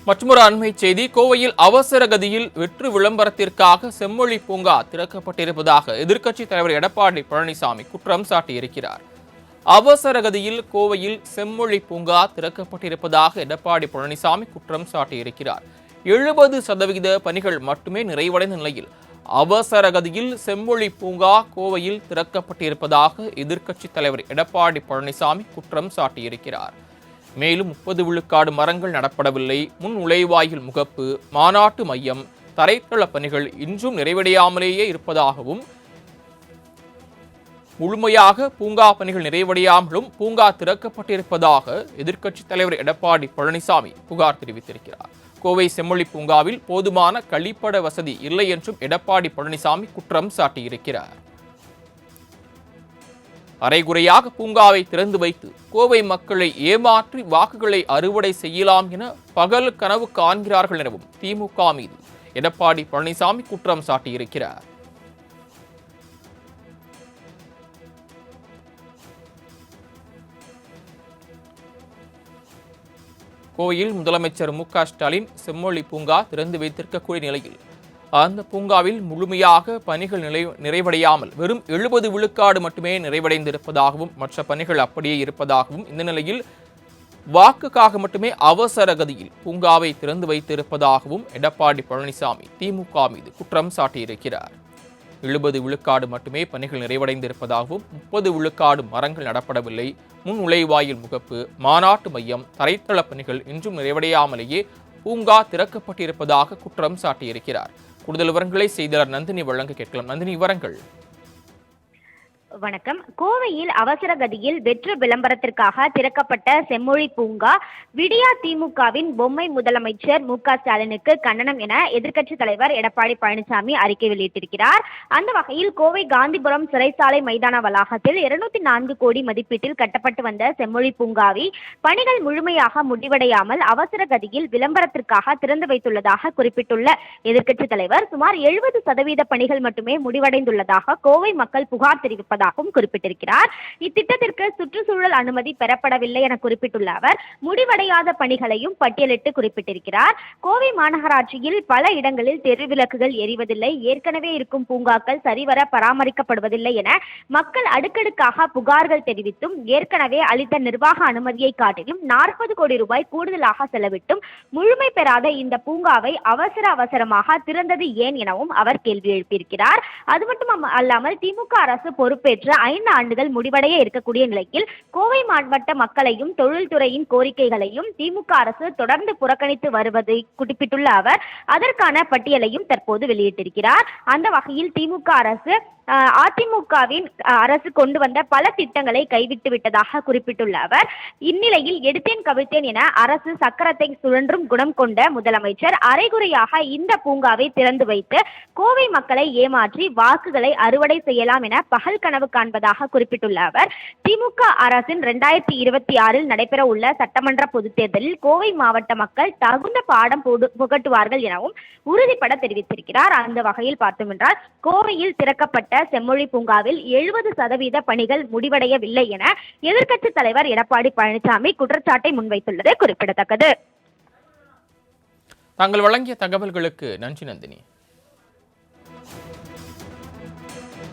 மற்றொரு அண்மை செய்தி. கோவையில் அவசர கதியில் வெற்று விளம்பரத்திற்காக செம்மொழி பூங்கா திறக்கப்பட்டிருப்பதாக எதிர்க்கட்சித் தலைவர் எடப்பாடி பழனிசாமி குற்றம் சாட்டியிருக்கிறார். அவசர கதியில் கோவையில் செம்மொழி பூங்கா திறக்கப்பட்டிருப்பதாக எடப்பாடி பழனிசாமி குற்றம் சாட்டியிருக்கிறார். 70% பணிகள் மட்டுமே நிறைவடைந்த நிலையில் அவசர கதியில் செம்மொழி பூங்கா கோவையில் திறக்கப்பட்டிருப்பதாக எதிர்க்கட்சித் தலைவர் எடப்பாடி பழனிசாமி குற்றம் சாட்டியிருக்கிறார். மேலும் 30 விழுக்காடு மரங்கள் நடப்படவில்லை, முன் நுழைவாயில் முகப்பு, மாநாட்டு மையம், தரைத்தள பணிகள் இன்றும் நிறைவடையாமலேயே இருப்பதாகவும், முழுமையாக பூங்கா பணிகள் நிறைவடையாமலும் பூங்கா திறக்கப்பட்டிருப்பதாக எதிர்க்கட்சித் தலைவர் எடப்பாடி பழனிசாமி புகார் தெரிவித்திருக்கிறார். கோவை செம்மொழி பூங்காவில் போதுமான கழிப்பட வசதி இல்லை என்றும் எடப்பாடி பழனிசாமி குற்றம் சாட்டியிருக்கிறார். அரைகுறையாக பூங்காவை திறந்து வைத்து கோவை மக்களை ஏமாற்றி வாக்குகளை அறுவடை செய்யலாம் என பகல் கனவு காண்கிறார்கள் எனவும் திமுக மீது எடப்பாடி பழனிசாமி குற்றம் சாட்டியிருக்கிறார். கோவையில் முதலமைச்சர் மு.க. ஸ்டாலின் செம்மொழி பூங்கா திறந்து வைத்திருக்கக்கூடிய நிலையில் அந்த பூங்காவில் முழுமையாக பணிகள் நிறைவடையாமல் வெறும் 70 விழுக்காடு மட்டுமே நிறைவடைந்திருப்பதாகவும், மற்ற பணிகள் அப்படியே இருப்பதாகவும், இந்த நிலையில் வாக்குக்காக மட்டுமே அவசர கதியில் பூங்காவை திறந்து வைத்திருப்பதாகவும் எடப்பாடி பழனிசாமி திமுக மீது குற்றம் சாட்டியிருக்கிறார். 70 விழுக்காடு மட்டுமே பணிகள் நிறைவடைந்திருப்பதாகவும், 30 விழுக்காடு மரங்கள் நடப்படவில்லை, முன் நுழைவாயில் முகப்பு, மாநாட்டு மையம், தரைத்தள பணிகள் இன்றும் நிறைவடையாமலேயே பூங்கா திறக்கப்பட்டிருப்பதாக குற்றம் சாட்டியிருக்கிறார். கூடுதல் விவரங்களை செய்தியாளர் நந்தினி வழங்க கேட்கலாம். நந்தினி, விவரங்கள். வணக்கம். கோவையில் அவசர கதியில் வெற்று விளம்பரத்திற்காக திறக்கப்பட்ட செம்மொழி பூங்கா விடியா திமுகவின் பொம்மை முதலமைச்சர் மு.க. ஸ்டாலினுக்கு கண்டனம் என எதிர்க்கட்சித் தலைவர் எடப்பாடி பழனிசாமி அறிக்கை வெளியிட்டிருக்கிறார். அந்த வகையில் கோவை காந்திபுரம் சிறைச்சாலை மைதான வளாகத்தில் 204 கோடி மதிப்பீட்டில் கட்டப்பட்டு வந்த செம்மொழி பூங்காவை பணிகள் முழுமையாக முடிவடையாமல் அவசர கதியில் விளம்பரத்திற்காக திறந்து வைத்துள்ளதாக குறிப்பிட்டுள்ள எதிர்க்கட்சித் தலைவர் சுமார் 70% பணிகள் மட்டுமே முடிவடைந்துள்ளதாக கோவை மக்கள் புகார் தெரிவிப்பதாக குறிப்பிட்டிருக்கிறார். இத்திட்டத்திற்கு சுற்றுச்சூழல் அனுமதி பெறப்படவில்லை என குறிப்பிட்டுள்ள அவர் முடிவடையாத பணிகளையும் பட்டியலிட்டு குறிப்பிட்டிருக்கிறார். கோவை மாநகராட்சியில் பல இடங்களில் தெருவிளக்குகள் எரிவதில்லை, ஏற்கனவே இருக்கும் பூங்காக்கள் சரிவர பராமரிக்கப்படுவதில்லை என மக்கள் அடுக்கடுக்காக புகார்கள் தெரிவித்தும் ஏற்கனவே அளித்த நிர்வாக அனுமதியை காட்டிலும் 40 கோடி ரூபாய் கூடுதலாக செலவிட்டும் முழுமை பெறாத இந்த பூங்காவை அவசரமாக திறந்தது ஏன் எனவும் அவர் கேள்வி எழுப்பியிருக்கிறார். அது மட்டும் அல்லாமல் திமுக அரசு பொறுப்பேற்று 5 ஆண்டுகள் முடிவடைய இருக்கக்கூடிய நிலையில் கோவை மாவட்ட மக்களையும் தொழில்துறையின் கோரிக்கைகளையும் திமுக அரசு தொடர்ந்து புறக்கணித்து வருவதை குறிப்பிட்டுள்ள அவர் அதற்கான பட்டியலையும் தற்போது வெளியிட்டிருக்கிறார். அந்த வகையில் திமுக அரசு அதிமுகவின் அரசு கொண்டு வந்த பல திட்டங்களை கைவிட்டு விட்டதாக குறிப்பிட்டுள்ள அவர் இந்நிலையில் எடுத்தேன் கவிழ்த்தேன் என அரசு சக்கரத்தை சுழன்றும் குணம் கொண்ட முதலமைச்சர் அரைகுறையாக இந்த பூங்காவை திறந்து வைத்து கோவை மக்களை ஏமாற்றி வாக்குகளை அறுவடை செய்யலாம் என பகல் கனவு காண்பதாக குறிப்பிட்டுள்ள அவர் திமுக அரசின் 2026 நடைபெற உள்ள சட்டமன்ற பொதுத் தேர்தலில் கோவை மாவட்ட மக்கள் தகுந்த பாடம் புகட்டுவார்கள் எனவும் உறுதிபட தெரிவித்திருக்கிறார். அந்த வகையில் பார்த்தோம் என்றால் கோவையில் திறக்கப்பட்ட செம்மொழி பூங்காவில் 70% பணிகள் முடிவடையவில்லை என எதிர்க்கட்சித் தலைவர் எடப்பாடி பழனிசாமி குற்றச்சாட்டை முன்வைத்துள்ளது குறிப்பிடத்தக்கது. தாங்கள் வழங்கிய தகவல்களுக்கு நன்றி நந்தினி.